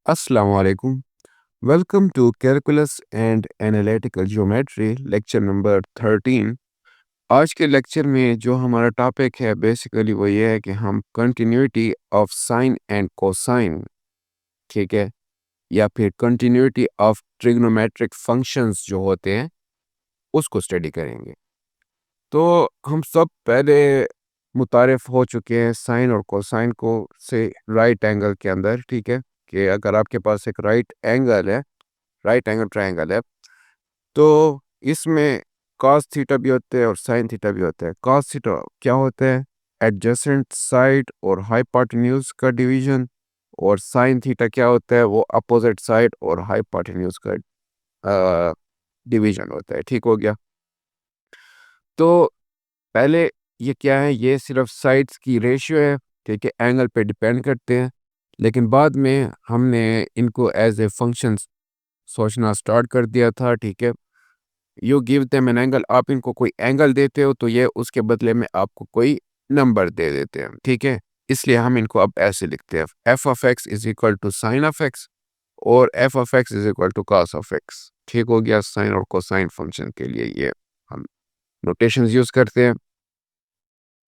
Assalamu alaikum. Welcome to Calculus and Analytical Geometry lecture number 13। आज के lecture में जो हमारा टॉपिक है बेसिकली वो ये है कि हम continuity of sign and cosine, ठीक है, या फिर कंटिन्यूटी ऑफ ट्रिग्नोमेट्रिक फंक्शंस जो होते हैं उसको स्टडी करेंगे। तो हम सब पहले मुतारिफ हो चुके हैं साइन और कोसाइन को से राइट एंगल के अंदर, ठीक है, कि अगर आपके पास एक राइट एंगल है, राइट एंगल ट्रायंगल है, तो इसमें कॉस थीटा भी होते हैं और साइन थीटा भी होता है। कॉस थीटा क्या होता है? एडजेसेंट साइड और हाइपोटेन्यूज का डिवीजन। और साइन थीटा क्या होता है? वो अपोजिट साइड और हाइपोटेन्यूज का डिवीजन होता है। ठीक हो गया। तो पहले ये क्या है? ये सिर्फ साइड्स की रेशियो है, ठीक है, एंगल पे डिपेंड करते हैं। लेकिन बाद में हमने इनको एज ए फंक्शन सोचना स्टार्ट कर दिया था, ठीक है। You give them an angle, आप इनको कोई एंगल देते हो तो ये उसके बदले में आपको कोई नंबर दे देते हैं, ठीक है। इसलिए हम इनको अब ऐसे लिखते हैं, f of x is equal to sine of x और F of x is equal to cos of x. ठीक हो गया। साइन और कोसाइन फंक्शन के लिए ये हम नोटेशन यूज करते हैं।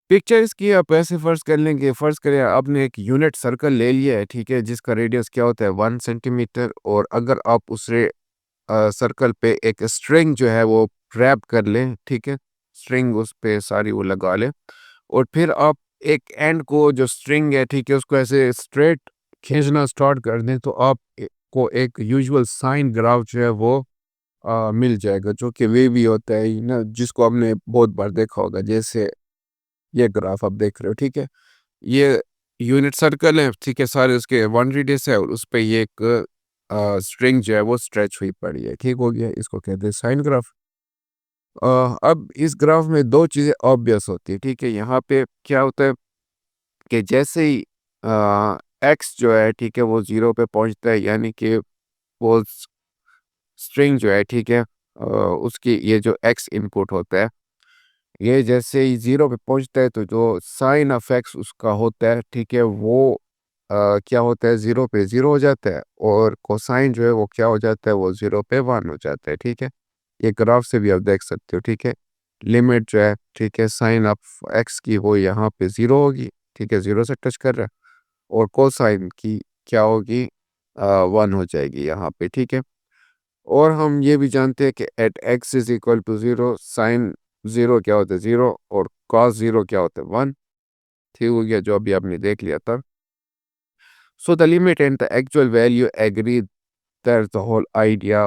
पिक्चर इसकी आप ऐसे फर्ज कर लेंगे, फर्ज करें आपने एक यूनिट सर्कल ले लिया है, ठीक है, जिसका रेडियस क्या होता है 1 सेंटीमीटर। और अगर आप उस सर्कल पे एक स्ट्रिंग जो है वो रैप कर लें, ठीक है, स्ट्रिंग उस पे सारी वो लगा लें और फिर आप एक एंड को जो स्ट्रिंग है, ठीक है, उसको ऐसे स्ट्रेट खींचना स्टार्ट कर दें तो आप को एक यूजुअल साइन ग्राफ जो है वो मिल जाएगा, जो कि वे भी होता है ना, जिसको आपने बहुत बार देखा होगा। जैसे ये ग्राफ आप देख रहे हो, ठीक है, ये यूनिट सर्कल है, ठीक है, सारे उसके वन रेडियस है और उस पे ये एक स्ट्रिंग जो है वो स्ट्रेच हुई पड़ी है। ठीक हो गया। इसको कहते हैं साइन ग्राफ। अब इस ग्राफ में दो चीज़ें ऑब्वियस होती है, ठीक है। यहाँ पे क्या होता है कि जैसे ही एक्स जो है, ठीक है, वो जीरो पे पहुँचता है, यानी कि वो स्ट्रिंग जो है, ठीक है, उसकी ये जो एक्स इनपुट होता है, ये जैसे ही जीरो पे पहुँचता है तो जो साइन ऑफ एक्स उसका होता है, ठीक है, वो क्या होता है, जीरो पे जीरो हो जाता है और कोसाइन जो है वो क्या हो जाता है, वो जीरो पे वन हो जाता है, ठीक है। ये ग्राफ से भी आप देख सकते हो, ठीक है। लिमिट जो है, ठीक है, साइन ऑफ एक्स की वो यहाँ पे जीरो होगी, ठीक है, जीरो से टच कर रहा है, और कोसाइन की क्या होगी, वन हो जाएगी यहाँ पे, ठीक है। और हम ये भी जानते हैं कि at X is equal to zero, sine zero क्या होता है, जीरो, और कॉस जीरो क्या होता है, वन। ठीक हो गया, जो अभी आपने देख लिया था। So the limit and the actual value agree. That's the whole idea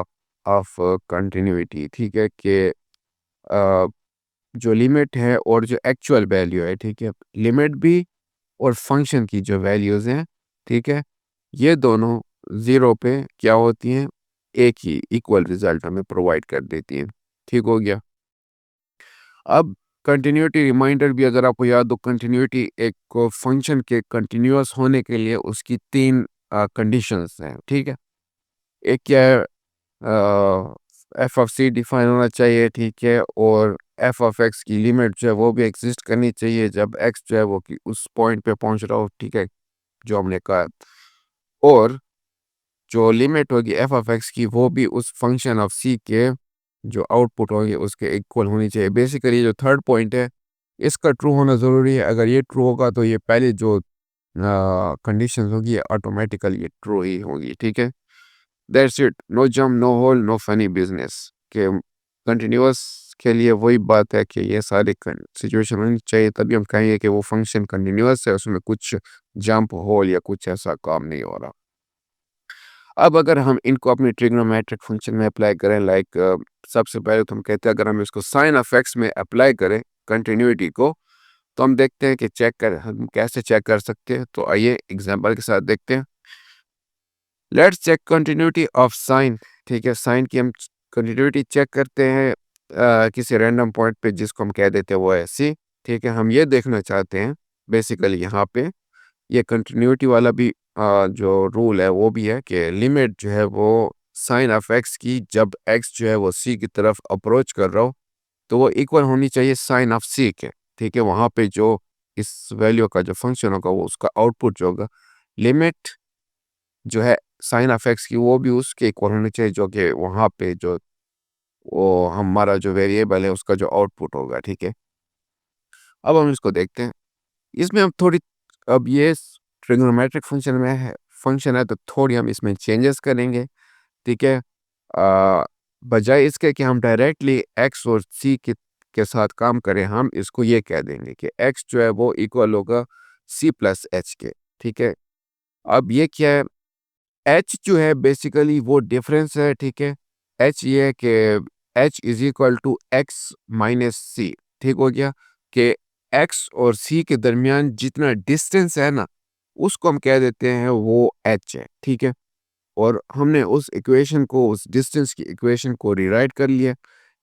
of continuity. ठीक है, कि जो लिमिट है और जो एक्चुअल वैल्यू है, ठीक है, लिमिट भी और फंक्शन की जो वैल्यूज हैं, ठीक है, ये दोनों ज़ीरो पे क्या होती हैं, एक ही इक्वल रिजल्ट हमें प्रोवाइड कर देती हैं। ठीक हो गया। अब कंटिन्यूटी रिमाइंडर भी अगर आपको याद हो, कंटिन्यूटी एक फंक्शन के कंटिन्यूअस होने के लिए उसकी तीन कंडीशंस हैं, ठीक है। एक क्या है, एफ ऑफ सी डिफाइन होना चाहिए, ठीक है, और एफ ऑफ एक्स की लिमिट जो है वो भी एग्जिस्ट करनी चाहिए जब एक्स जो है वो कि उस पॉइंट पे पहुंच रहा हो, ठीक है, जो हमने कहा। और जो लिमिट होगी एफ ऑफ एक्स की वो भी उस फंक्शन ऑफ सी के जो आउटपुट होंगे उसके इक्वल होनी चाहिए। बेसिकली जो थर्ड पॉइंट है इसका ट्रू होना ज़रूरी है। अगर ये ट्रू होगा तो ये पहले जो कंडीशंस होगी ऑटोमेटिकली ये ट्रू ही होगी, ठीक है। That's it, no jump, no hole, no funny business. के कंटिन्यूअस के लिए वही बात है कि ये सारी सिचुएशन होनी चाहिए, तभी हम कहेंगे कि वो फंक्शन कंटिन्यूअस है, उसमें कुछ जंप होल या कुछ ऐसा काम नहीं हो रहा। अब अगर हम इनको अपनी ट्रिग्नोमेट्रिक फंक्शन में अप्लाई करें, लाइक सबसे पहले तो हम कहते हैं अगर हम इसको साइन ऑफ एक्स में अप्लाई करें कंटिन्यूटी को, तो हम देखते हैं कि हम कैसे चेक कर सकते हैं। तो आइए एग्जांपल के साथ देखते हैं। Let's check continuity of sine. ठीक है, साइन की हम कंटिन्यूटी चेक करते हैं किसी रैंडम पॉइंट पे जिसको हम कह देते हैं वो है सी। ठीक है, हम ये देखना चाहते हैं बेसिकली यहाँ पे ये कंटिन्यूटी वाला भी जो रूल है वो भी है कि लिमिट जो है वो साइन ऑफ एक्स की जब एक्स जो है वो सी की तरफ अप्रोच कर रहा हो तो वो इक्वल होनी चाहिए साइन ऑफ सी के। ठीक है, वहाँ पे जो इस वैल्यू का जो फंक्शन होगा वो उसका आउटपुट जो होगा, लिमिट जो है साइन ऑफ एक्स की वो भी उसके इक्वल होनी चाहिए, जो कि वहाँ पे जो वो हमारा जो वेरिएबल है उसका जो आउटपुट होगा, ठीक है। अब हम इसको देखते हैं। इसमें हम थोड़ी, अब ये ट्रिग्नोमेट्रिक फंक्शन है तो थोड़ी हम इसमें चेंजेस करेंगे, ठीक है। बजाय इसके कि हम डायरेक्टली एक्स और सी के साथ काम करें, हम इसको ये कह देंगे कि एक्स जो है वो इक्वल होगा सी प्लस एच के, ठीक है। अब ये क्या है, एच जो है बेसिकली वो डिफरेंस है, ठीक है। एच ये है कि h is equal to x minus c, ठीक हो गया, कि एक्स और सी के दरमियान जितना डिस्टेंस है ना, उसको हम कह देते हैं वो एच है, ठीक है। और हमने उस इक्वेशन को, उस डिस्टेंस की इक्वेशन को रीराइट कर लिया,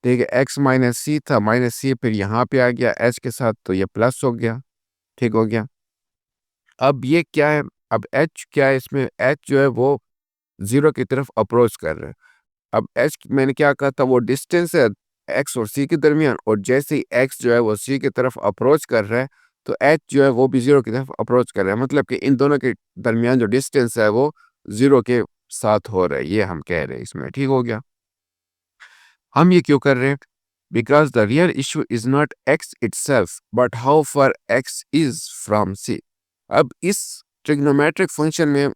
ठीक है। एक्स माइनस सी था, माइनस सी फिर यहाँ पे आ गया एच के साथ, तो ये प्लस हो गया, ठीक हो गया। अब ये क्या है, अब एच क्या है, इसमें एच जो है वो जीरो की तरफ अप्रोच कर रहा है। अब एच मैंने क्या कहा था, वो डिस्टेंस है एक्स और सी के दरमियान, और जैसे ही एक्स जो है वो सी की तरफ अप्रोच कर रहा है, तो एच जो है वो भी जीरो की तरफ अप्रोच कर रहा है, मतलब कि इन दोनों के दरमियान जो डिस्टेंस है वो जीरो के साथ हो रहा है, ये हम कह रहे हैं इसमें, ठीक हो गया। हम ये क्यों कर रहे हैं, because the real issue is not x itself but how far x is from c. अब इस ट्रिग्नोमेट्रिक फंक्शन में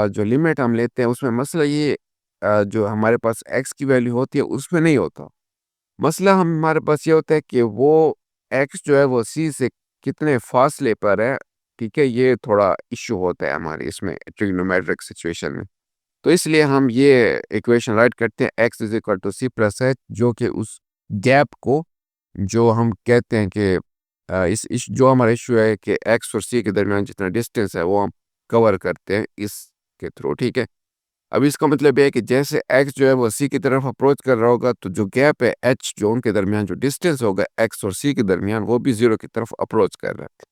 जो लिमिट हम लेते हैं उसमें मसला ये, जो हमारे पास एक्स की वैल्यू होती है उसमें नहीं होता। मसला हमारे पास ये होता है कि वो एक्स जो है वो सी से कितने फासले पर है, ठीक है। ये थोड़ा इश्यू होता है हमारे इसमें ट्रिग्नोमेट्रिक सिचुएशन में। तो इसलिए हम ये इक्वेशन राइट करते हैं, X is equal to C plus H, जो कि उस गैप को, जो हम कहते हैं कि इस जो हमारा इशू है कि एक्स और सी के दरमियान जितना डिस्टेंस है वो हम कवर करते हैं इसके थ्रू, ठीक है। अब इसका मतलब ये है कि जैसे एक्स जो है वो सी की तरफ अप्रोच कर रहा होगा, तो जो गैप है एच, जो उनके दरमियान जो डिस्टेंस होगा एक्स और सी के दरमियान, वो भी जीरो की तरफ अप्रोच कर रहा है।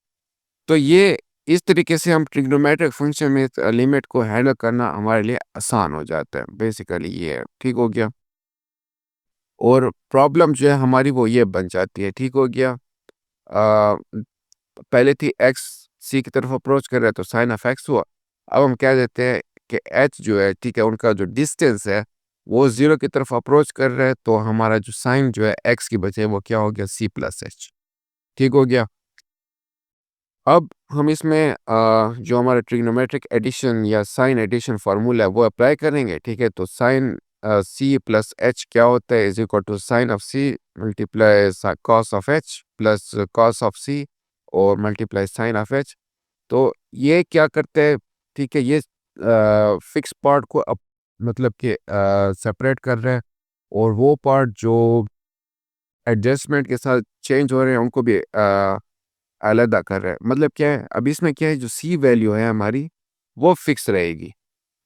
तो ये इस तरीके से हम ट्रिग्नोमेट्रिक फंक्शन में लिमिट को हैंडल करना हमारे लिए आसान हो जाता है, बेसिकली ये है, ठीक हो गया। और प्रॉब्लम जो है हमारी वो ये बन जाती है, ठीक हो गया। आ, पहले थी एक्स सी की तरफ अप्रोच कर रहा है तो साइन ऑफ एक्स हुआ। अब हम कह देते हैं कि एच जो है, ठीक है, उनका जो डिस्टेंस है वो जीरो की तरफ अप्रोच कर रहा है, तो हमारा जो साइन जो है एक्स की बजाय वो क्या हो गया, सी प्लस एच, ठीक हो गया। अब हम इसमें जो हमारा ट्रिग्नोमेट्रिक एडिशन या साइन एडिशन फार्मूला है वो अप्लाई करेंगे, ठीक है। तो साइन सी प्लस एच क्या होता है, is equal to sine of C multiply cos of h plus cos of c और मल्टीप्लाई साइन ऑफ एच। तो ये क्या करते हैं, ठीक है, ये फिक्स पार्ट को मतलब कि सेपरेट कर रहे हैं, और वो पार्ट जो एडजस्टमेंट के साथ चेंज हो रहे हैं उनको भी अलहदा कर रहा है। मतलब क्या है, अब इसमें क्या है, जो सी वैल्यू है हमारी वो फिक्स रहेगी,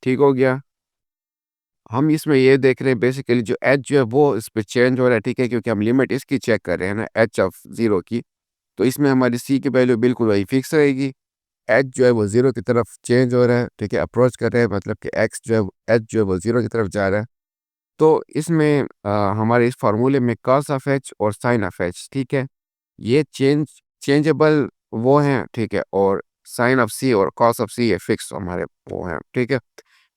ठीक हो गया। हम इसमें ये देख रहे हैं बेसिकली जो एच जो है वो इस पे चेंज हो रहा है, ठीक है, क्योंकि हम लिमिट इसकी चेक कर रहे हैं ना, एच ऑफ जीरो की। तो इसमें हमारी सी की वैल्यू बिल्कुल वही फिक्स रहेगी। एच जो है वो जीरो की तरफ चेंज हो रहा है, ठीक है, अप्रोच कर रहे हैं, मतलब कि एक्स जो है, एच जो है वो जीरो की तरफ जा रहा है। तो इसमें हमारे इस फार्मूले में कॉस ऑफ एच और साइन ऑफ एच, ठीक है, ये चेंजेबल वो हैं, ठीक है। और साइन ऑफ सी और कॉस ऑफ सी ये फिक्स हमारे वो हैं, ठीक है।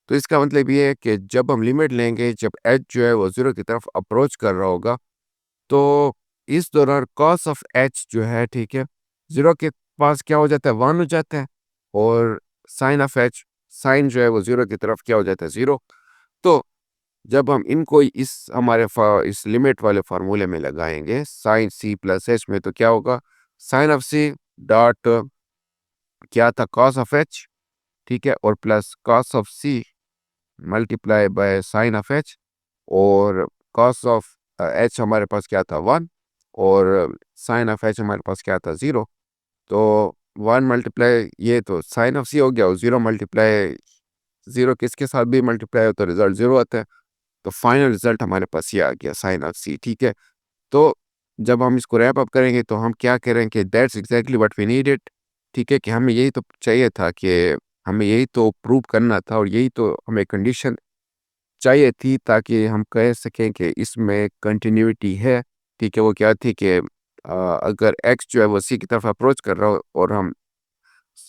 तो इसका मतलब ये है कि जब हम लिमिट लेंगे, जब एच जो है वो जीरो की तरफ अप्रोच कर रहा होगा, तो इस दौरान कॉस ऑफ एच जो है, ठीक है, जीरो के पास क्या हो जाता है, वन हो जाता है। और साइन ऑफ एच, साइन जो है वो जीरो की तरफ क्या हो जाता है, जीरो। तो जब हम इनको इस हमारे इस लिमिट वाले फार्मूले में लगाएंगे साइन सी प्लस एच में, तो क्या होगा, साइन ऑफ सी डॉट क्या था, कॉस ऑफ एच, ठीक है, और plus cos of C multiply by sine of H, और कॉस ऑफ एच हमारे पास क्या था, वन, और साइन ऑफ एच हमारे पास क्या था, ज़ीरो। तो वन मल्टीप्लाई ये तो साइन ऑफ सी हो गया, और ज़ीरो मल्टीप्लाई ज़ीरो किसके साथ भी मल्टीप्लाई हो तो रिजल्ट ज़ीरो आता है। तो फाइनल रिजल्ट हमारे पास ये आ गया, साइन ऑफ सी, ठीक है। तो जब हम इसको रैप अप करेंगे तो हम क्या करेंगे कि that's exactly what we needed, ठीक है, कि हमें यही तो चाहिए था, कि हमें यही तो प्रूव करना था, और यही तो हमें कंडीशन चाहिए थी, ताकि हम कह सकें कि इसमें कंटिन्यूटी है, ठीक है। वो क्या थी कि अगर एक्स जो है वो सी की तरफ अप्रोच कर रहा हो और हम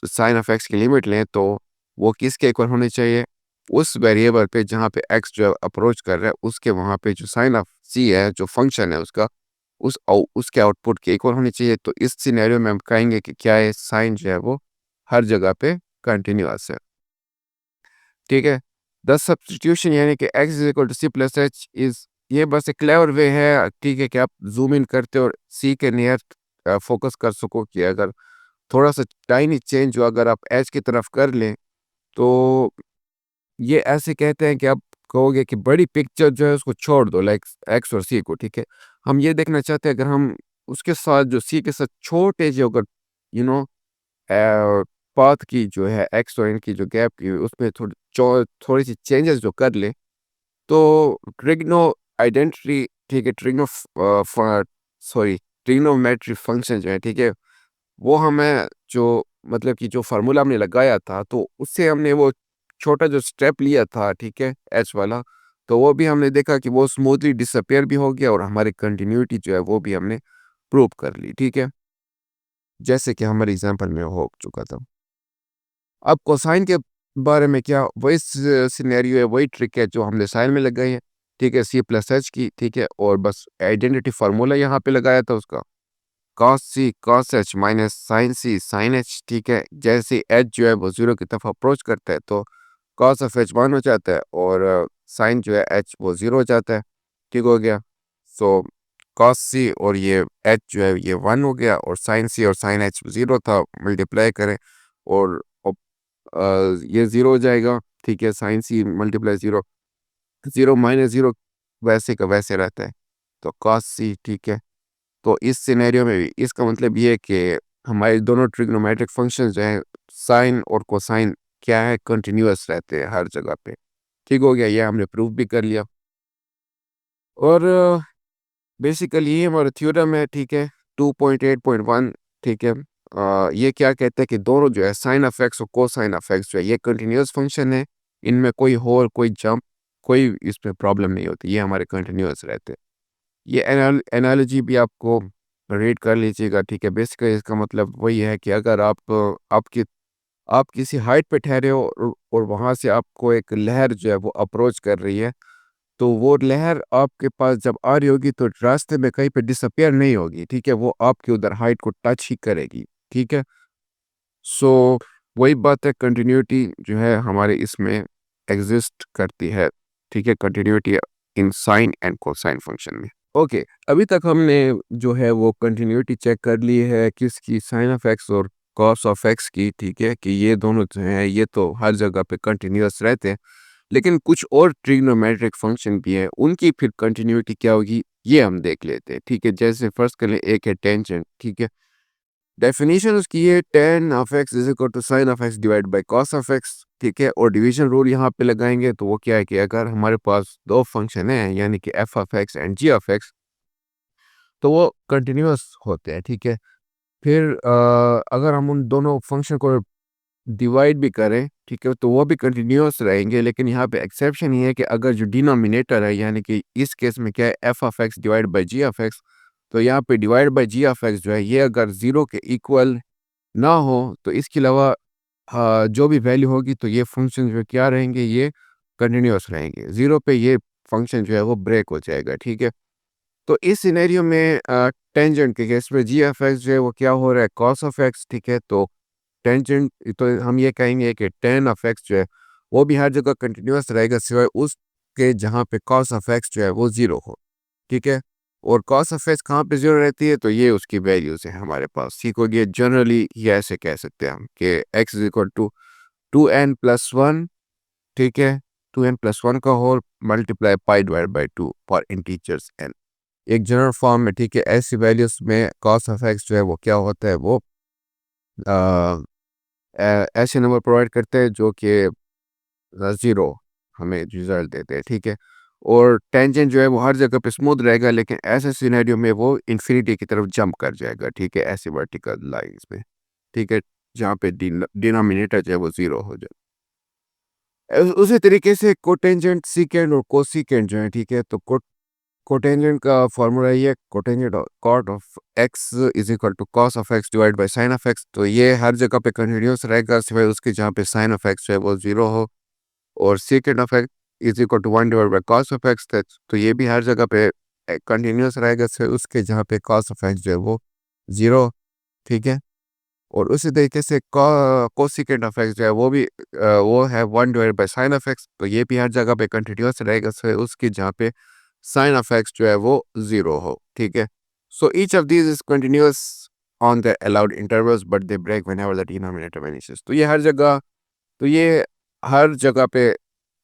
साइन ऑफ एक्स की लिमिट लें, तो वो किसके इक्वल होने चाहिए, उस वेरिएबल पे जहाँ पे एक्स जो है अप्रोच कर रहा है उसके वहाँ पे जो साइन ऑफ सी है जो फंक्शन है उसका उसके आउटपुट के इक्वल होनी चाहिए। तो इस सिनेरियो में हम कहेंगे कि क्या है साइन जो है वो हर जगह पे कंटिन्यूअस है। ठीक है। द सब्स्टिट्यूशन यानी कि x is equal to C plus H is, ये बस एक क्लेवर वे है, ठीक है, कि आप जूम इन करते हो और सी के नियर फोकस कर सको कि अगर थोड़ा सा टाइनी चेंज हो अगर आप एच की तरफ कर लें तो ये ऐसे कहते हैं कि आप कहोगे कि बड़ी पिक्चर जो है उसको छोड़ दो, लाइक एक्स और सी को। ठीक है। हम ये देखना चाहते हैं अगर हम उसके साथ जो सी के साथ छोटे जो अगर यू नो पाथ की जो है एक्स और इनकी जो गैप की उसमें थोड़ी सी चेंजेस जो कर ले तो ट्रिग्नो आइडेंटिटी, ठीक है, सॉरी ट्रिग्नोमेट्री फंक्शन जो है, ठीक है, वो हमें जो मतलब कि जो फार्मूला हमने लगाया था तो उससे हमने वो छोटा जो स्टेप लिया था, ठीक है, एच वाला, तो वो भी हमने देखा कि वो स्मूथली डिसअपेयर भी हो गया और हमारी कंटिन्यूटी जो है वो भी हमने प्रूव कर ली। ठीक है, जैसे कि हमारे एग्जांपल में हो चुका था। अब कोसाइन के बारे में क्या, वही सिनेरियो है, वही ट्रिक है जो हमने साइन में लगाई है। ठीक है, सी प्लस एच की, ठीक है, और बस आइडेंटिटी फार्मूला यहाँ पे लगाया था उसका, कॉस सी कॉस एच माइनस साइन सी साइन एच। ठीक है, जैसे एच जो है वो जीरो की तरफ अप्रोच करता है तो कॉस ऑफ एच वन हो जाता है और साइन जो है एच वो जीरो हो जाता है। ठीक हो गया। सो कॉस सी और ये एच जो है ये वन हो गया और साइन सी और साइन एच जीरो था, मल्टीप्लाई करें और ये जीरो हो जाएगा। ठीक है, sine c multiply zero, zero minus zero वैसे का वैसे रहता है, तो कॉस सी। ठीक है, तो इस सिनेरियो में भी इसका मतलब ये है कि हमारे दोनों ट्रिग्नोमेट्रिक फंक्शन जो हैं साइन और कोसाइन क्या है कंटिन्यूअस रहते हैं हर जगह पे। ठीक हो गया, ये हमने प्रूफ भी कर लिया। और बेसिकली ये हमारा थ्योरम है। ठीक है, 2.8.1। ठीक है, ये क्या कहता है कि दोनों जो है साइन ऑफ एक्स और कोसाइन ऑफ एक्स जो है ये कंटिन्यूअस फंक्शन है, इनमें कोई होल कोई जंप कोई इसमें प्रॉब्लम नहीं होती, ये हमारे कंटिन्यूअस रहते हैं। ये एनालॉजी भी आपको रीड कर लीजिएगा। ठीक है, बेसिकली इसका मतलब वही है कि अगर आप किसी हाइट पे ठहरे हो और वहाँ से आपको एक लहर जो है वो अप्रोच कर रही है, तो वो लहर आपके पास जब आ रही होगी तो रास्ते में कहीं पे डिसअपियर नहीं होगी। ठीक है, वो आपके उधर हाइट को टच ही करेगी। ठीक है, सो वही बात है, कंटिन्यूटी जो है हमारे इसमें एग्जिस्ट करती है। ठीक है, continuity in sine and cosine function में। ओके, अभी तक हमने जो है वो कंटिन्यूटी चेक कर ली है किसकी, साइन ऑफ एक्स और कॉस ऑफ एक्स की। ठीक है, कि ये दोनों जो हैं ये तो हर जगह पे कंटिन्यूअस रहते हैं, लेकिन कुछ और ट्रिग्नोमेट्रिक फंक्शन भी है, उनकी फिर कंटिन्यूटी क्या होगी ये हम देख लेते हैं। ठीक है, जैसे फर्स्ट कर लें, एक है टेंजेंट। ठीक है, डेफिनेशन उसकी है tan of x is equal to sine of X divide by cos of x. ठीक है, और डिवीजन रूल यहाँ पे लगाएंगे तो वो क्या है कि अगर हमारे पास दो फंक्शन है यानी कि F of X and G of X तो वो कंटिन्यूअस होते हैं। ठीक है, फिर अगर हम उन दोनों फंक्शन को डिवाइड भी करें, ठीक है, तो वो भी कंटिन्यूअस रहेंगे, लेकिन यहाँ पे एक्सेप्शन ये है कि अगर जो डिनोमिनेटर है यानी कि इस केस में क्या है F of X divide by G of X, तो यहाँ पे divide by G of X जो है ये अगर ज़ीरो के इक्वल ना हो तो इसके अलावा जो भी वैल्यू होगी तो ये फंक्शन जो है क्या रहेंगे, ये कंटिन्यूअस रहेंगे। ज़ीरो पे ये फंक्शन जो है वो ब्रेक हो जाएगा। ठीक है, तो इस सिनेरियो में टेंजेंट के केस में जी एफ एक्स जो है वो क्या हो रहा है, कॉस ऑफ एक्स। ठीक है, तो टेंजेंट तो हम ये कहेंगे कि टेन ऑफ एक्स जो है वो भी हर जगह कंटिन्यूअस रहेगा सिवाय उसके जहाँ पे कॉस ऑफ एक्स जो है वो ज़ीरो हो। ठीक है, और कॉस ऑफ एक्स कहाँ पे ज़ीरो रहती है, तो ये उसकी वैल्यूज़ है हमारे पास। ठीक हो गया, जनरली ये ऐसे कह सकते हैं हम कि x is equal to 2n+1। ठीक है, 2n+1 का whole multiply pi divide by 2 for integers n, एक जनरल फॉर्म में। ठीक है, ऐसी वैल्यूज में कॉस ऑफ एक्स जो है वो क्या होता है, वो ऐसे नंबर प्रोवाइड करते हैं जो कि ज़ीरो हमें रिजल्ट देते हैं। ठीक है, और टेंजेंट जो है वो हर जगह पे स्मूथ रहेगा, लेकिन ऐसे सिनेरियो में वो इन्फिनिटी की तरफ जंप कर जाएगा। ठीक है, ऐसे वर्टिकल लाइंस पे। ठीक है, जहाँ पे डिनोमिनेटर जो है वो ज़ीरो हो जाए। उसी तरीके से कोटेंजेंट सीकेंड और कोसीकेंड जो है, ठीक है, तो कोटेंजेंट का फॉर्मूला ये है, cotangent cot of x is equal to cos of X divide by sine of X, तो ये हर जगह पे कंटिन्यूस रहेगा सिवाय उसके जहाँ पे साइन ऑफ एक्स है वो ज़ीरो हो। और secant of x is equal to 1 divide by cos of X, तो ये भी हर जगह पे कंटिन्यूस रहेगा से उसके जहाँ पे कॉस ऑफ एक्स जो है वो 0, ठीक है। और उसी तरीके से कोसेकेंड ऑफ एक्स जो है वो भी वो है 1 divide by sine of X, तो ये भी हर जगह पे कंटिन्यूस रहेगा से उसकी जहाँ पे साइन ऑफ एक्स जो है वो 0 हो, ठीक है। So each of these is continuous on the allowed intervals but they break whenever the denominator vanishes. तो ये हर जगह पे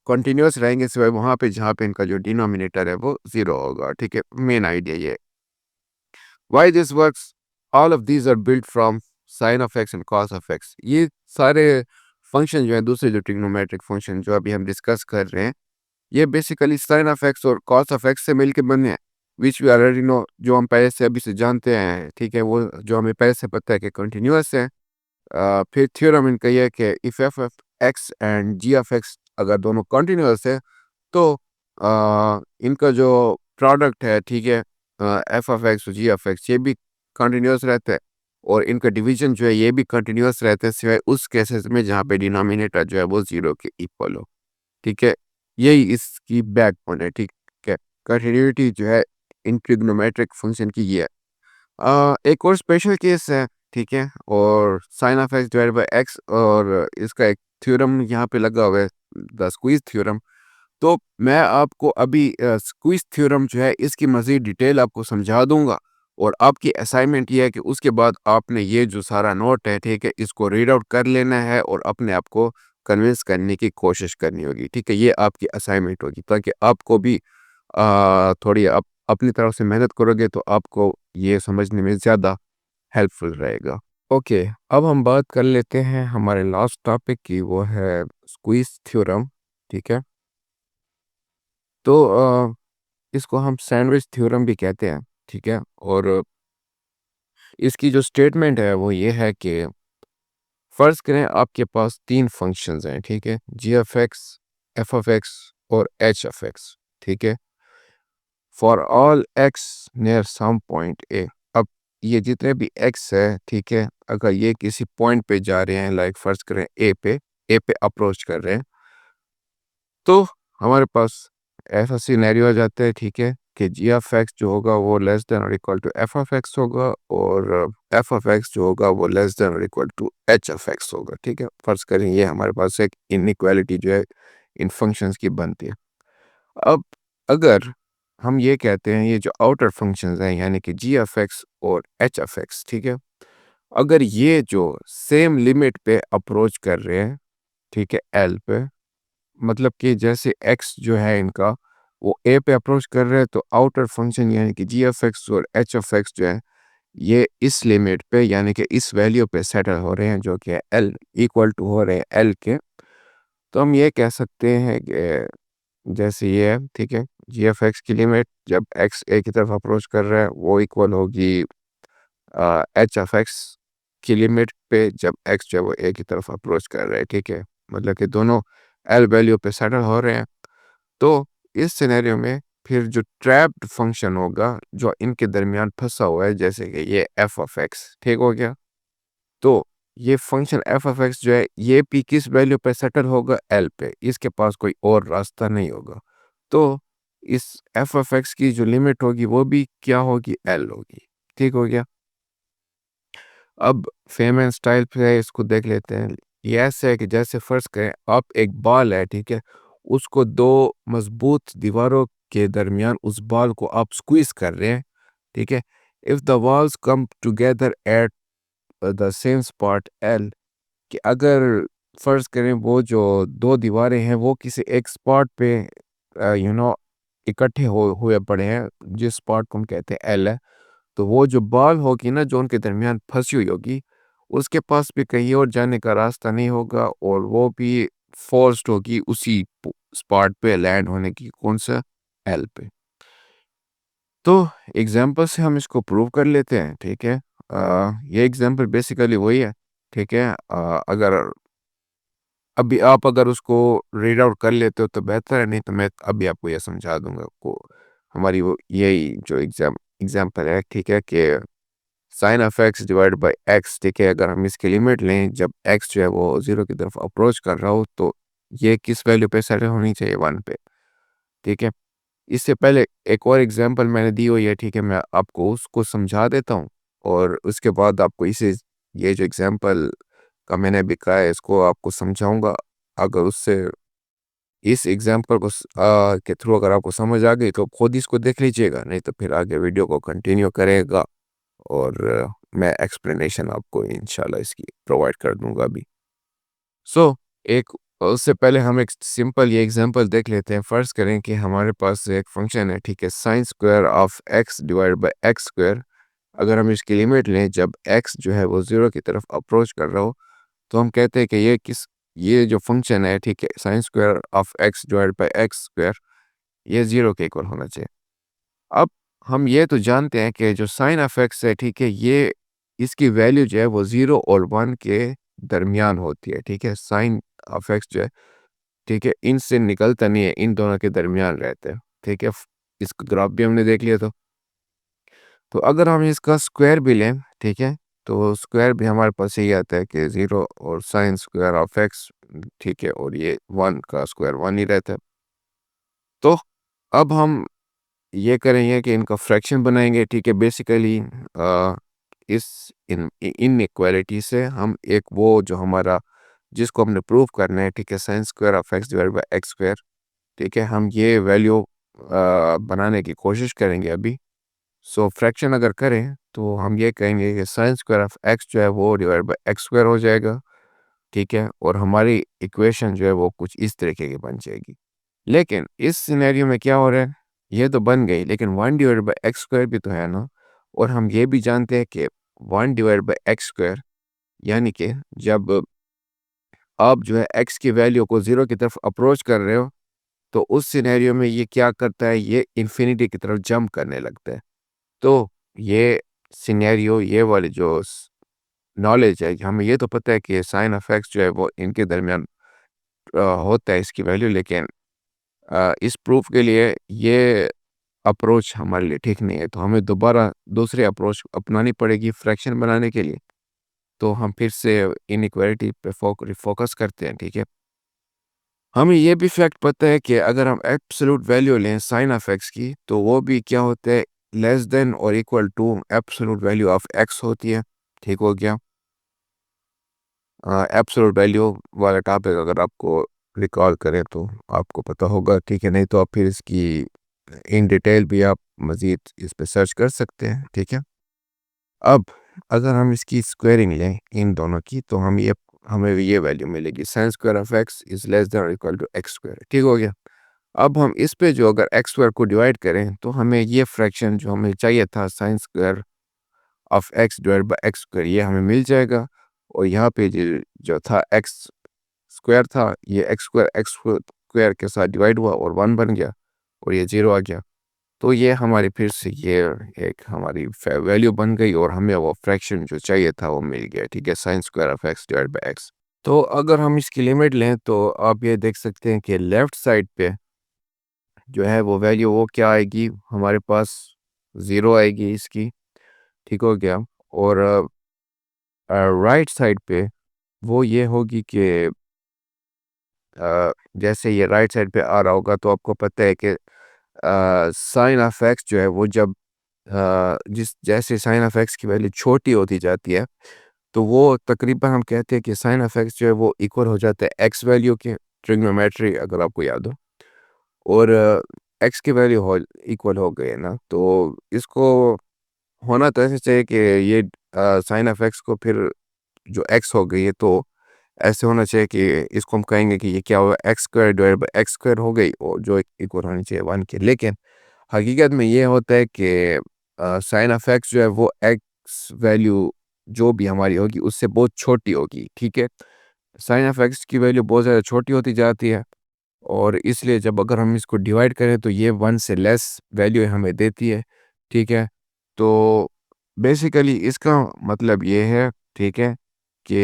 कंटिन्यूस रहेंगे सिवाय वहाँ पे जहाँ पे इनका जो डिनोमिनेटर है वो 0 होगा, ठीक है। मेन आइडिया ये Why this works? All of these are built from sin of x and cos of x. ये सारे फंक्शन जो है दूसरे जो ट्रिग्नोमेट्रिक फंक्शन जो अभी हम डिस्कस कर रहे हैं ये बेसिकली sin of x और cos of x से मिलके बने हैं, विच वी ऑलरेडी नो, जो हम पहले से अभी से जानते हैं, ठीक है। वो जो हमें पहले से पता है कि कंटिन्यूस है। फिर थ्योरम इनका ये है कि if F of X and G of X अगर दोनों कंटिन्यूस है तो इनका जो प्रोडक्ट है, ठीक है, एफ ऑफ एक्स और जी ऑफ एक्स ये भी कंटिन्यूस रहता है और इनका डिवीजन जो है ये भी कंटिन्यूस रहता है सिवाय उस केसेस में जहाँ पे डिनोमिनेटर जो है वो 0 के इक्वल हो, ठीक है। यही इसकी बैकबोन है, ठीक है। कंटिन्यूटी जो है इन ट्रिग्नोमेट्रिक फंक्शन की ये है। एक और स्पेशल केस है, ठीक है, और sine of X divide by X, और इसका एक थ्योरम यहाँ पे लगा हुआ है, द स्क्वीज थ्योरम। तो मैं आपको अभी स्क्वीज थ्योरम जो है इसकी मज़ीद डिटेल आपको समझा दूंगा और आपकी असाइनमेंट ये है कि उसके बाद आपने ये जो सारा नोट है, ठीक है, इसको रीड आउट कर लेना है और अपने आप को कन्विंस करने की कोशिश करनी होगी, ठीक है। ये आपकी असाइनमेंट होगी ताकि आपको भी थोड़ी अपनी तरफ से मेहनत करोगे तो आपको ये समझने में ज़्यादा हेल्पफुल रहेगा। ओके, अब हम बात कर लेते हैं हमारे लास्ट टॉपिक की, वो है स्क्वीज थ्योरम, ठीक है। तो इसको हम सैंडविच थ्योरम भी कहते हैं, ठीक है। और इसकी जो स्टेटमेंट है वो ये है कि फ़र्ज़ करें आपके पास 3 फंक्शंस हैं, ठीक है, g of x, f of x और एच ऑफ एक्स, ठीक है। For all x near some point a, अब ये जितने भी एक्स है, ठीक है, अगर ये किसी पॉइंट पे जा रहे हैं, लाइक फ़र्ज़ करें ए पे अप्रोच कर रहे हैं, तो हमारे पास ऐसा सिनेरियो आ जाता है, ठीक है, कि जी ऑफ एक्स जो होगा वो लेस देन और equal to F of X होगा और एफ ऑफ एक्स जो होगा वो लेस देन और equal to H of X होगा, ठीक है। फ़र्ज़ करें ये हमारे पास एक इनइक्वालिटी जो है इन फंक्शंस की बनती है। अब अगर हम ये कहते हैं ये जो आउटर फंक्शंस हैं यानी कि जी ऑफ एक्स और एच ऑफ एक्स, ठीक है, अगर ये जो सेम लिमिट पे अप्रोच कर रहे हैं, ठीक है, एल पे, मतलब कि जैसे एक्स जो है इनका वो ए पे अप्रोच कर रहे हैं तो आउटर फंक्शन यानी कि जी एफ एक्स और एच ऑफ एक्स जो है ये इस लिमिट पे यानी कि इस वैल्यू पे सेटल हो रहे हैं जो कि एल इक्वल टू हो रहे हैं एल के। तो हम ये कह सकते हैं कि जैसे ये है, ठीक है, जी एफ एक्स की लिमिट जब एक्स ए की तरफ अप्रोच कर रहा है वो इक्वल होगी एच ऑफ एक्स की लिमिट पे जब एक्स जो है वो ए की तरफ अप्रोच कर रहा है, ठीक है। मतलब कि दोनों एल वैल्यू पे सेटल हो रहे हैं। तो इस सिनेरियो में फिर जो ट्रैप्ड फंक्शन होगा जो इनके दरमियान फंसा हुआ है जैसे कि ये एफ ऑफ एक्स, ठीक हो गया। तो ये फंक्शन एफ ऑफ एक्स जो है ये भी किस वैल्यू पे सेटल होगा, एल पे, इसके पास कोई और रास्ता नहीं होगा। तो इस एफ ऑफ एक्स की जो लिमिट होगी वो भी क्या होगी, एल होगी, ठीक हो गया। अब फेम एंड स्टाइल पे इसको देख लेते हैं। ये ऐसे है कि जैसे फर्ज करें आप एक बॉल है, ठीक है, उसको दो मजबूत दीवारों के दरमियान उस बॉल को आप स्क्वीज कर रहे हैं, ठीक है। If the walls come together at the same spot L, कि अगर फर्ज करें वो जो दो दीवारें हैं वो किसी एक स्पॉट पे यू नो इकट्ठे हो हुए पड़े हैं जिस स्पॉट को हम कहते हैं एल है, तो वो जो बॉल होगी ना जो उनके दरमियान फंसी हुई होगी उसके पास भी कहीं और जाने का रास्ता नहीं होगा और वो भी फोर्स्ड होगी उसी स्पॉट पे लैंड होने की, कौन सा, एल पे। तो एग्जांपल से हम इसको प्रूव कर लेते हैं, ठीक है। ये एग्जांपल बेसिकली वही है, ठीक है। अगर अभी आप अगर उसको रीड आउट कर लेते हो तो बेहतर है, नहीं तो मैं अभी आपको ये समझा दूंगा आपको। हमारी वो यही जो एग्जाम्पल है, ठीक है, कि sine of X divide by X, ठीक है, अगर हम इसकी लिमिट लें जब एक्स जो है वो 0 की तरफ अप्रोच कर रहा हो तो ये किस वैल्यू पे सेट होनी चाहिए, 1 पे, ठीक है। इससे पहले एक और एग्जांपल मैंने दी हुई है, ठीक है, मैं आपको उसको समझा देता हूँ और उसके बाद आपको इसे ये जो एग्जांपल का मैंने अभी कहा है इसको आपको समझाऊंगा। अगर उससे इस एग्जांपल को के थ्रू अगर आपको समझ आ गई तो खुद इसको देख लीजिएगा, नहीं तो फिर आगे वीडियो को कंटिन्यू करेगा और मैं एक्सप्लेनेशन आपको इंशाल्लाह इसकी प्रोवाइड कर दूंगा अभी। सो एक उससे पहले हम एक सिंपल ये एग्जांपल देख लेते हैं। फर्ज करें कि हमारे पास एक फंक्शन है, ठीक है, sine square of X divide by x square. अगर हम इसकी लिमिट लें जब एक्स जो है वो 0 की तरफ अप्रोच कर रहा हो, तो हम कहते हैं कि ये जो फंक्शन है, ठीक है, sine square of X divide by x square, ये 0 के इक्वल होना चाहिए। अब हम ये तो जानते हैं कि जो साइन ऑफ एक्स है, ठीक है, ये इसकी वैल्यू जो है वो 0 और 1 के दरमियान होती है, ठीक है। साइन ऑफ एक्स जो है, ठीक है, इनसे निकलता नहीं है, इन दोनों के दरमियान रहता है, ठीक है। इसका ग्राफ भी हमने देख लिया। तो अगर हम इसका स्क्वायर भी लें, ठीक है, तो स्क्वायर भी हमारे पास यही आता है कि 0 और साइन स्क्वायर ऑफ एक्स, ठीक है, और ये 1 का स्क्वायर 1 ही रहता है। तो अब हम ये करेंगे कि इनका फ्रैक्शन बनाएंगे, ठीक है। बेसिकली इस इनइक्वालिटी से हम एक वो जो हमारा जिसको हमने प्रूव करना है, ठीक है, sine square of X divide by x square, ठीक है, हम ये वैल्यू बनाने की कोशिश करेंगे अभी। सो फ्रैक्शन अगर करें तो हम ये कहेंगे कि साइन स्क्वायर ऑफ एक्स जो है वो डिवाइड बाय एक्स स्क्वायर हो जाएगा, ठीक है, और हमारी इक्वेशन जो है वो कुछ इस तरीके की बन जाएगी। लेकिन इस सिनेरियो में क्या हो रहा है, ये तो बन गई, लेकिन 1 डिवाइड बाय एक्स स्क्वायर भी तो है ना। और हम ये भी जानते हैं कि 1 डिवाइड बाय एक्स स्क्वायर यानी कि जब आप जो है एक्स की वैल्यू को 0 की तरफ अप्रोच कर रहे हो, तो उस सिनेरियो में ये क्या करता है, ये इन्फिनिटी की तरफ जंप करने लगता है। तो ये सिनेरियो, ये वाली जो नॉलेज है, हमें ये तो पता है कि साइन ऑफ एक्स जो है वो इनके दरमियान होता है इसकी वैल्यू, लेकिन इस प्रूफ के लिए ये अप्रोच हमारे लिए ठीक नहीं है, तो हमें दोबारा दूसरी अप्रोच अपनानी पड़ेगी फ्रैक्शन बनाने के लिए। तो हम फिर से इनइक्वालिटी पे फोकस करते हैं, ठीक है। हमें ये भी फैक्ट पता है कि अगर हम एब्सोल्यूट वैल्यू लें साइन ऑफ एक्स की, तो वो भी क्या होता है, लेस देन और equal to absolute value of X होती है, ठीक हो गया। एब्सोल्यूट वैल्यू वाला टॉपिक अगर आपको रिकॉल करें तो आपको पता होगा, ठीक है, नहीं तो आप फिर इसकी इन डिटेल भी आप मज़ीद इस पे सर्च कर सकते हैं, ठीक है। अब अगर हम इसकी स्क्वायरिंग लें इन दोनों की, तो हमें ये वैल्यू मिलेगी, sine square of x is less than और इक्वल टू एक्स स्क्वायर, ठीक हो गया। अब हम इस पे जो अगर एक्स स्क्वायर को डिवाइड करें तो हमें ये फ्रैक्शन जो हमें चाहिए था, sine square of X divide by x square, ये हमें मिल जाएगा। और यहाँ पे जो था एक्स स्क्वायर था, ये एक्स स्क्वायर के साथ डिवाइड हुआ और 1 बन गया और ये 0 आ गया। तो ये हमारी फिर से ये एक हमारी वैल्यू बन गई और हमें वो फ्रैक्शन जो चाहिए था वो मिल गया, ठीक है, sine square of X divide by x. तो अगर हम इसकी लिमिट लें तो आप ये देख सकते हैं कि लेफ्ट साइड पे जो है वो वैल्यू वो क्या आएगी हमारे पास, 0 आएगी इसकी, ठीक हो गया। और राइट साइड पे वो ये होगी कि जैसे ये राइट साइड पे आ रहा होगा तो आपको पता है कि साइन ऑफ एक्स जो है वो जब जिस जैसे साइन ऑफ एक्स की वैल्यू छोटी होती जाती है, तो वो तकरीबन हम कहते हैं कि साइन ऑफ एक्स जो है वो इक्वल हो जाता है एक्स वैल्यू के, ट्रिग्नोमेट्री अगर आपको याद हो। और एक्स की वैल्यू हो इक्वल हो गई है ना, तो इसको होना तो ऐसे चाहिए कि ये साइन ऑफ एक्स को फिर जो एक्स हो गई है, तो ऐसे होना चाहिए कि इसको हम कहेंगे कि ये क्या होगा, x square divide by x square हो गई और जो इक्वल होनी चाहिए 1 के। लेकिन हकीकत में ये होता है कि साइन ऑफ एक्स जो है वो एक्स वैल्यू जो भी हमारी होगी उससे बहुत छोटी होगी, ठीक है। साइन ऑफ एक्स की वैल्यू बहुत ज़्यादा छोटी होती जाती है और इसलिए जब अगर हम इसको डिवाइड करें तो ये 1 से लेस वैल्यू हमें देती है, ठीक है। तो बेसिकली इसका मतलब ये है, ठीक है, कि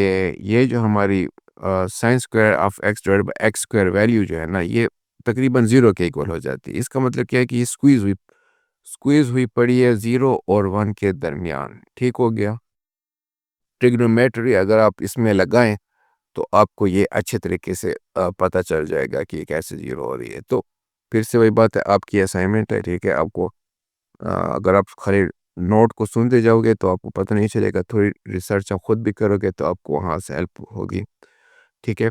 ये जो हमारी sine square of X divide by x square value जो है ना, ये तकरीबन 0 के इक्वल हो जाती है। इसका मतलब क्या है कि ये स्क्वीज़ हुई पड़ी है 0 और 1 के दरमियान, ठीक हो गया। ट्रिग्नोमेट्री अगर आप इसमें लगाएं तो आपको ये अच्छे तरीके से पता चल जाएगा कि ये कैसे ज़ीरो हो रही है। तो फिर से वही बात है, आपकी असाइनमेंट है, ठीक है? आपको अगर आप खाली नोट को सुनते जाओगे तो आपको पता नहीं चलेगा, थोड़ी रिसर्च आप खुद भी करोगे तो आपको वहाँ से हेल्प होगी, ठीक है?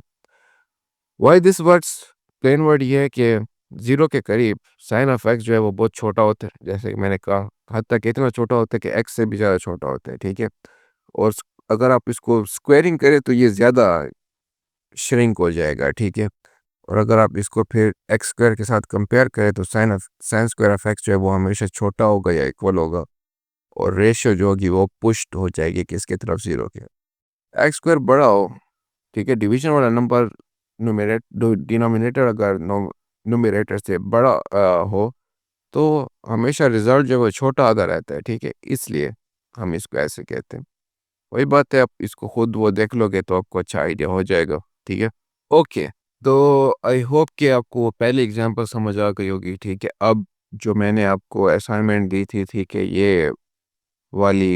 Why this words, plain word ये है कि ज़ीरो के करीब साइन ऑफ एक्स जो है वो बहुत छोटा होता है, जैसे कि मैंने कहा, हद तक इतना छोटा होता है कि एक्स से भी ज़्यादा छोटा होता है, ठीक है? और अगर आप इसको स्क्वेयरिंग करें तो ये ज़्यादा श्रिंक हो जाएगा, ठीक है? और अगर आप इसको फिर एक्स स्क्वायर के साथ कंपेयर करें तो साइन स्क्वायर ऑफ एक्स जो है वो हमेशा छोटा होगा या इक्वल होगा, और रेशियो जो होगी वो पुश्ड हो जाएगी किसकी तरफ, ज़ीरो के। एक्स स्क्वायर बड़ा हो, ठीक है, डिवीजन वाला नंबर डिनोमिनेटर अगर न्यूमरेटर से बड़ा हो तो हमेशा रिजल्ट जो है वो छोटा आता रहता है, ठीक है? इसलिए हम इसको ऐसे कहते हैं। वही बात है, आप इसको खुद वो देख लोगे तो आपको अच्छा आइडिया हो जाएगा, ठीक है? ओके, तो आई होप कि आपको वो पहली एग्जांपल समझ आ गई होगी, ठीक है? अब जो मैंने आपको असाइनमेंट दी थी, ठीक है, ये वाली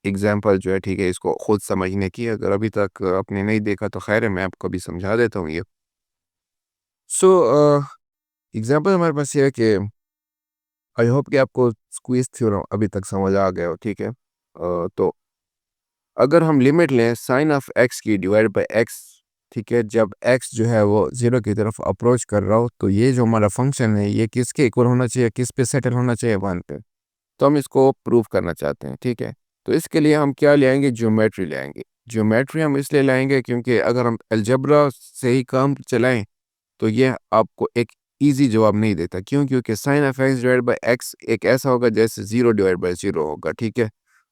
एग्जांपल जो है, ठीक है, इसको खुद समझने की, अगर अभी तक आपने नहीं देखा तो खैर है, मैं आपको अभी समझा देता हूँ ये। सो एग्जांपल हमारे पास ये है कि आई होप कि आपको स्क्वीज थ्योरम अभी तक समझ आ गया हो, ठीक है? तो अगर हम लिमिट लें साइन ऑफ एक्स की डिवाइड बाय एक्स, ठीक है, जब एक्स जो है वो ज़ीरो की तरफ अप्रोच कर रहा हो, तो ये जो हमारा फंक्शन है ये किसके इक्वल होना चाहिए, किस पे सेटल होना चाहिए, वन पे। तो हम इसको प्रूव करना चाहते हैं, ठीक है? तो इसके लिए हम क्या ले आएंगे, ज्योमेट्री ले आएंगे। ज्योमेट्री हम इसलिए लाएंगे क्योंकि अगर हम अलजेब्रा से ही काम चलाएं तो ये आपको एक इजी जवाब नहीं देता। क्यों? क्योंकि sine of X divide by X एक ऐसा होगा जैसे ज़ीरो डिवाइड बाय ज़ीरो होगा, ठीक है?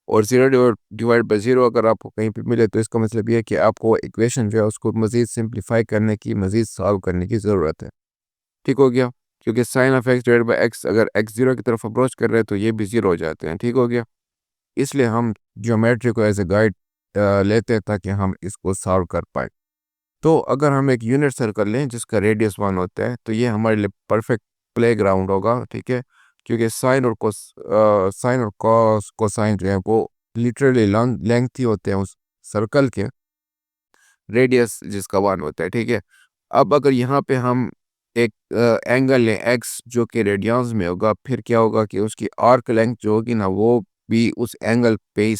और ज़ीरो डिवाइड बाय ज़ीरो अगर आपको कहीं पे मिले तो इसका मतलब ये है कि आपको इक्वेशन जो है उसको मज़ीद सिंप्लीफाई करने की, मज़ीद सॉल्व करने की ज़रूरत है। ठीक हो गया? क्योंकि sine of X divide by X अगर एक्स ज़ीरो की तरफ अप्रोच कर रहे हैं तो ये भी ज़ीरो हो जाते हैं। ठीक हो गया? इसलिए हम ज्योमेट्री को एज ए गाइड लेते हैं ताकि हम इसको सॉल्व कर पाएँ। तो अगर हम एक यूनिट सर्कल लें जिसका रेडियस 1 होता है तो ये हमारे लिए परफेक्ट प्लेग्राउंड होगा, ठीक है? क्योंकि साइन और कॉस कोसाइन जो है वो लिटरली लेंथ ही होते हैं उस सर्कल के, रेडियस जिसका 1 होता है, ठीक है? अब अगर यहाँ पे हम एक एंगल लें एक्स जो कि रेडियंस में होगा, फिर क्या होगा कि उसकी आर्क लेंथ जो होगी ना वो भी उस एंगल पे ही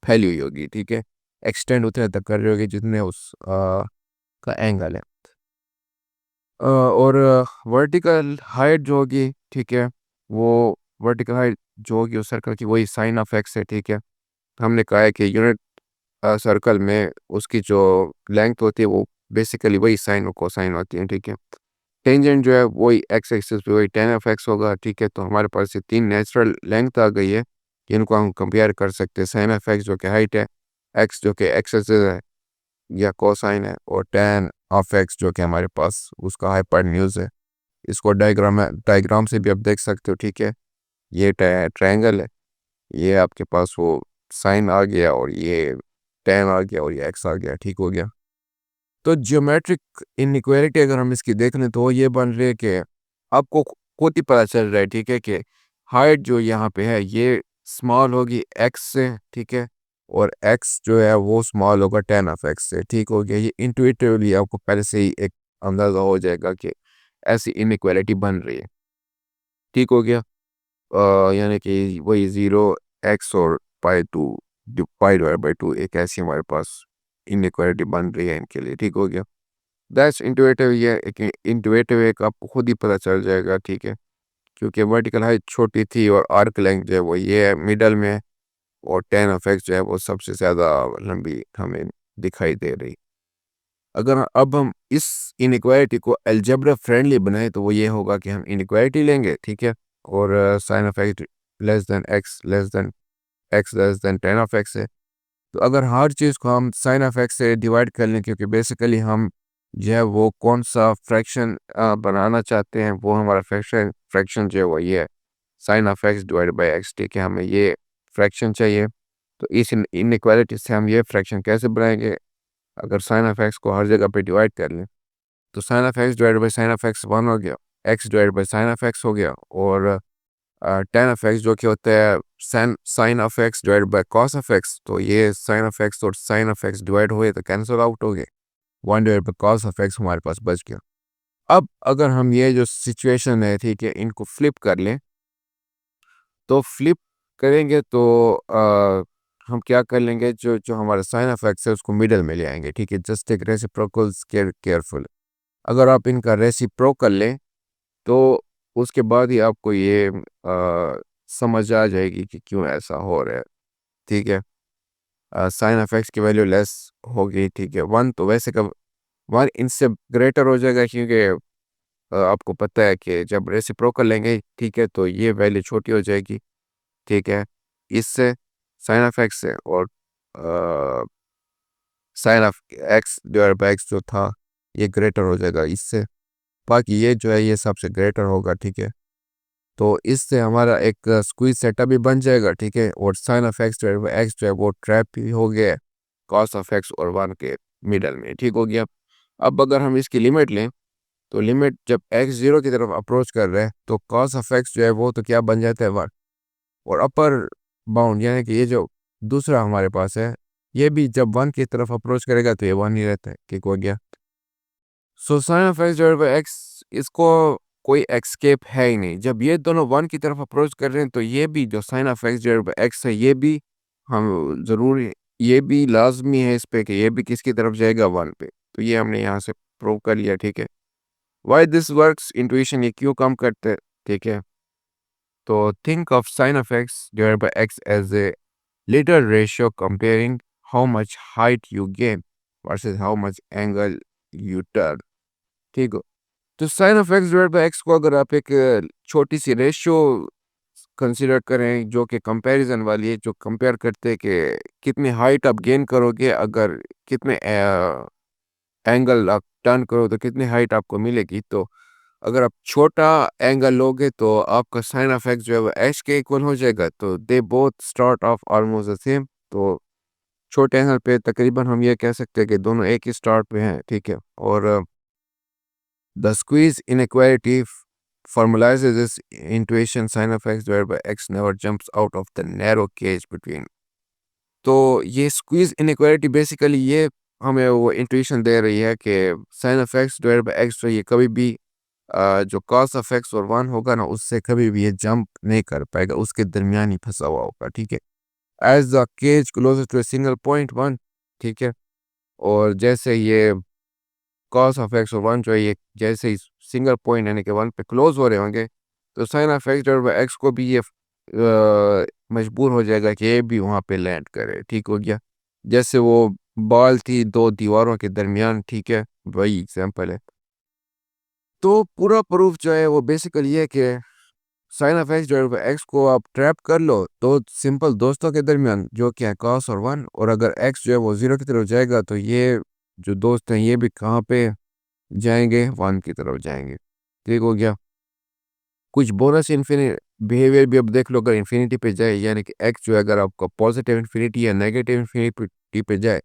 फैली हुई होगी, ठीक है? एक्सटेंड उतने तक कर रही होगी जितने उस का एंगल है। और वर्टिकल हाइट जो होगी, ठीक है, वो वर्टिकल हाइट जो होगी उस सर्कल की वही साइन ऑफ एक्स है, ठीक है? हमने कहा है कि यूनिट सर्कल में उसकी जो लेंथ होती है वो बेसिकली वही साइन और कोसाइन होती है, ठीक है? टेंजेंट जो है वही एक्स एक्सिस पे वही टेन ऑफ एक्स होगा, ठीक है? तो हमारे पास ये तीन नेचुरल लेंथ आ गई है, जिनको हम कंपेयर कर सकते हैं। साइन ऑफ एक्स जो कि हाइट है, एक्स जो कि एक्स एक्सिस है या कोसाइन है, और टेन ऑफ एक्स जो कि हमारे पास उसका हाइपोटेन्यूज है। इसको डायग्राम से भी आप देख सकते हो, ठीक है? ये ट्रायंगल है, ये आपके पास वो साइन आ गया और ये टेन आ गया और ये एक्स आ गया, ठीक हो गया? तो जियोमेट्रिक इनइक्वालिटी अगर हम इसकी देख लें तो वो ये बन रही है कि आपको खुद ही पता चल रहा है, ठीक है, कि हाइट जो यहाँ पे है ये स्मॉल होगी एक्स से, ठीक है, और एक्स जो है वो स्मॉल होगा टेन ऑफ एक्स से, ठीक हो गया? ये इंटुइटिवली आपको पहले से ही एक अंदाज़ा हो जाएगा कि ऐसी इनइक्वालिटी बन रही है, ठीक हो गया? यानी कि वही ज़ीरो एक्स और पाई डिवाइड बाई टू एक ऐसी हमारे पास इनइक्वालिटी बन रही है इनके लिए, ठीक हो गया? दैट्स इंटुइटिव, ये एक इंटुइटिव एक आपको खुद ही पता चल जाएगा, ठीक है? क्योंकि वर्टिकल हाइट छोटी थी और आर्क लेंथ जो है वो ये है मिडल में, और टेन ऑफ एक्स जो है वो सबसे ज़्यादा लंबी हमें दिखाई दे रही। अगर अब हम इस इनइक्वालिटी को अलजेब्रा फ्रेंडली बनाए तो वो ये होगा कि हम इनइक्वालिटी लेंगे, ठीक है, और sine of X less than X less than tan of X है। तो अगर हर चीज़ को हम साइन ऑफ एक्स से डिवाइड कर लें, क्योंकि बेसिकली हम जो है वो कौन सा फ्रैक्शन बनाना चाहते हैं, वो हमारा फ्रैक्शन जो है वो ये है sine of X divide by X, ठीक है? हमें ये फ्रैक्शन चाहिए। तो इस इनइक्वालिटी से हम ये फ्रैक्शन कैसे बनाएंगे? अगर साइन ऑफ एक्स को हर जगह पे डिवाइड कर लें तो sine of X divide by sine of X 1 हो गया, X divide by sine of X हो गया, और टेन ऑफ एक्स जो कि होता है sine of X divide by cos of X, तो ये साइन ऑफ एक्स और साइन ऑफ एक्स डिवाइड हुए तो कैंसिल आउट हो गए, 1 divide by cos of X हमारे पास बच गया। अब अगर हम ये जो सिचुएशन है, ठीक है, इनको फ्लिप कर लें, तो फ्लिप करेंगे तो हम क्या कर लेंगे, जो जो हमारा साइन ऑफ एक्स है उसको मिडल में ले आएंगे, ठीक है। Just take reciprocals careful. अगर आप इनका रेसिप्रोकल लें तो उसके बाद ही आपको ये समझ आ जाएगी कि क्यों ऐसा हो रहा है, ठीक है। साइन ऑफ एक्स की वैल्यू लेस होगी, ठीक है, 1 तो वैसे कब 1 इनसे ग्रेटर हो जाएगा, क्योंकि आपको पता है कि जब रेसिप्रोकल लेंगे, ठीक है, तो ये वैल्यू छोटी हो जाएगी, ठीक है, इससे साइन ऑफ एक्स से, और sine of X divide by x जो था ये ग्रेटर हो जाएगा इससे, बाकी ये जो है ये सबसे ग्रेटर होगा, ठीक है। तो इससे हमारा एक स्क्वीज सेटअप भी बन जाएगा, ठीक है, और sine of X divide by x जो है वो ट्रैप भी हो गया कॉस ऑफ एक्स और 1 के मिडल में, ठीक हो गया। अब अगर हम इसकी लिमिट लें, तो लिमिट जब एक्स 0 की तरफ अप्रोच कर रहे हैं तो कॉस ऑफ एक्स जो है वो तो क्या बन जाता है 1, और अपर बाउंड यानी कि ये जो दूसरा हमारे पास है ये भी जब 1 की तरफ अप्रोच करेगा तो ये 1 ही रहता है, ठीक हो गया। So sine of X divide by x, इसको कोई एक्सकेप है ही नहीं। जब ये दोनों 1 की तरफ अप्रोच कर रहे हैं तो ये भी जो sine of X divide by X है ये भी हम ज़रूरी, ये भी लाजमी है इस पे कि ये भी किसकी तरफ जाएगा 1 पे, तो ये हमने यहाँ से प्रूव कर लिया, ठीक है। वाई दिस वर्क्स, इंट्यूशन ये क्यों काम करते हैं, ठीक है। तो think of sine of X divide by X as a little ratio comparing how much height you gain versus how much angle you turn, ठीक हो। तो sine of X divide by X को अगर आप एक छोटी सी रेशियो कंसीडर करें जो कि कंपैरिजन वाली है, जो कंपेयर करते हैं कि कितनी हाइट आप गेन करोगे, अगर कितने एंगल आप टर्न करो तो कितनी हाइट आपको मिलेगी। तो अगर आप छोटा एंगल लोगे तो आपका साइन ऑफ एक्स जो है वो एच के इक्वल हो जाएगा, तो they both start of almost the same. तो छोटे एंगल पे तकरीबन हम ये कह सकते हैं कि दोनों एक ही स्टार्ट पे हैं, ठीक है। और the squeeze inequality formalizes this intuition, sin of x divided by x never jumps out of the narrow cage between। तो ये स्क्वीज इनइक्वालिटी बेसिकली ये हमें वो इंट्यूशन दे रही है कि sine of x divided by x जो ये कभी भी जो कॉस ऑफ एक्स और 1 होगा ना उससे कभी भी ये जंप नहीं कर पाएगा, उसके दरमियान ही फंसा हुआ होगा, ठीक है। As the cage closes to a single point 1, ठीक है, और जैसे ये कॉस ऑफ एक्स और 1 जो है ये जैसे ही सिंगल पॉइंट यानी कि 1 पे क्लोज हो रहे होंगे तो sine of x divided by X को भी ये मजबूर हो जाएगा कि ये भी वहाँ पे लैंड करे, ठीक हो गया। जैसे वो बॉल थी दो दीवारों के दरमियान, ठीक है, वही एग्जांपल है। तो पूरा प्रूफ जो है वो बेसिकली ये है कि sine of x divided by X को आप ट्रैप कर लो तो सिंपल दोस्तों के दरमियान जो कि है कॉस और 1, और अगर एक्स जो है वो 0 की तरफ जाएगा तो ये जो दोस्त हैं ये भी कहाँ पे जाएंगे, 1 की तरफ जाएंगे, ठीक हो गया। कुछ बोनस इन्फिनिटी बिहेवियर भी अब देख लो, अगर इन्फिनिटी पे जाए यानी कि एक्स जो है अगर आपका पॉजिटिव इन्फिनिटी या नेगेटिव इन्फिनिटी पे जाए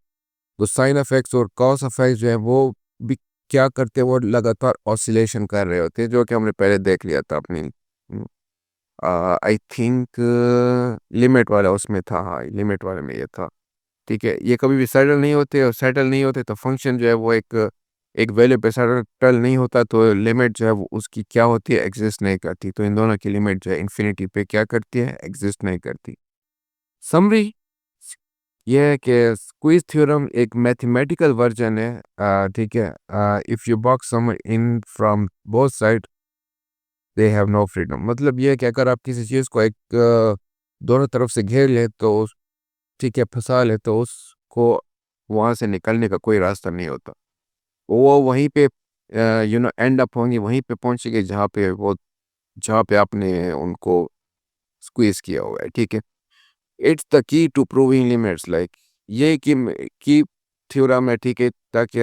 तो साइन ऑफ एक्स और कॉस ऑफ एक्स जो है वो भी क्या करते हैं, वो लगातार ऑसिलेशन कर रहे होते हैं, जो कि हमने पहले देख लिया था अपनी आई थिंक लिमिट वाला उसमें था, हाँ लिमिट वाले में ये था, ठीक है। ये कभी भी सेटल नहीं होते, और सेटल नहीं होते तो फंक्शन जो है वो एक वैल्यू पे सेटल नहीं होता, तो लिमिट जो है वो उसकी क्या होती है, एग्जिस्ट नहीं करती। तो इन दोनों की लिमिट जो है इन्फिनिटी पे क्या करती है, एग्जिस्ट नहीं करती। समरी ये है कि स्क्वीज थ्योरम एक मैथमेटिकल वर्जन है, ठीक है। If you box some in from both side they have no freedom, मतलब ये है कि अगर आप किसी चीज़ को एक दोनों तरफ से घेर ले तो ठीक है फंसा ले तो उसको वहाँ से निकलने का कोई रास्ता नहीं होता, वो वहीं पे एंड अप होंगे, वहीं पे पहुंचेंगे जहाँ पे आपने उनको स्क्वीज किया हुआ है, ठीक है। It's the key to proving limits, like ये की थ्योरम है, ठीक है, ताकि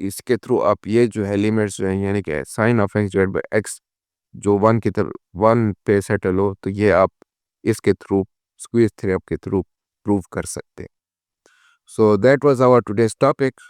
इसके थ्रू आप ये जो है लिमिट्स जो है यानी कि sine of x divided by x जो 1 की तरफ 1 पे सेटल हो, तो ये आप इसके थ्रू स्क्वीज थ्योरम के थ्रू प्रूव कर सकते हैं। So that was our today's topic.